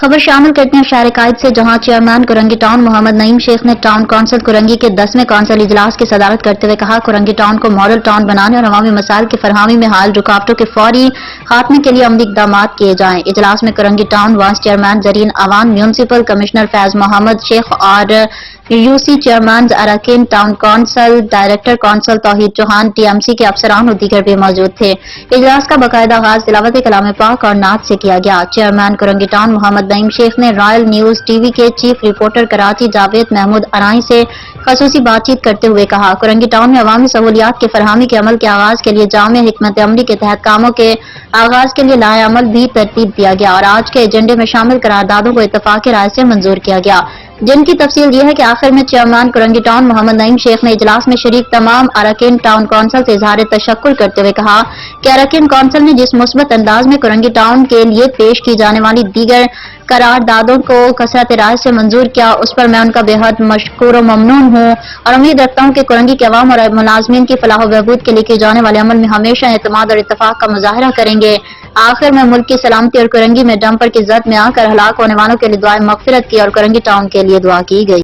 खबर शामिल करते हैं शहर कायद से, जहां चेयरमैन कुरंगी टाउन मोहम्मद नईम शेख ने टाउन कौंसिल कुरंगी के 10वें कौंसिल इजलास की सदारत करते हुए कहा, कुरंगी टाउन को मॉडल टाउन बनाने और अवामी मसाइल की फरहमी में हाल रुकावटों के फौरी खात्मे के लिए अमली इकदाम किए जाएं। इजलास में Korangi town vice chairman Zareen Awan, municipal commissioner Faiz Mohammad Sheikh और यूसी चेयरमैन अरकान town council, director council Tauheed Chauhan, TMC के अफसरान और दीगर भी मौजूद थे। इजलास का बाकायदा आगाज तिलावत कलाम पाक और नात से किया गया। चेयरमैन कुरंगी टाउन मोहम्मद नईम शेख ने रॉयल न्यूज टीवी के चीफ रिपोर्टर कराची जावेद महमूद अराई से खसूसी बातचीत करते हुए कहा, कुरंगी टाउन में अवामी सहूलियात के फरहमी के अमल के आगाज के लिए जामे हिकमत अमली के तहत कामों के आगाज के लिए लाए अमल भी तरतीब दिया गया और आज के एजेंडे में शामिल करारदादों को इत्तफाक राय से मंजूर किया गया, जिनकी तफसील यह है कि आखिर में चेयरमैन कुरंगी टाउन मोहम्मद नईम शेख ने इजलास में शरीक तमाम अरकान टाउन कौंसिल से इजहार तशक्कुर करते हुए कहा कि अरकान कौंसिल ने जिस मुस्बत अंदाज में कुरंगी टाउन के लिए पेश की जाने वाली दीगर करारदादों को कसरत राय से मंजूर किया, उस पर मैं उनका बेहद मशकूर और ममनून हूँ और उम्मीद रखता हूँ कि कुरंगी के अवाम और मुलाजमीन की फलाह बहबूद के लिए किए जाने वाले अमल में हमेशा एतमाद और इत्तफाक का मुजाहरा करेंगे। आखिर में मुल्क की सलामती और कुरंगी में डंपर की जद में आकर हलाक होने वालों के लिए दुआए मगफिरत की और कुरंगी टाउन के लिए दुआ की गई।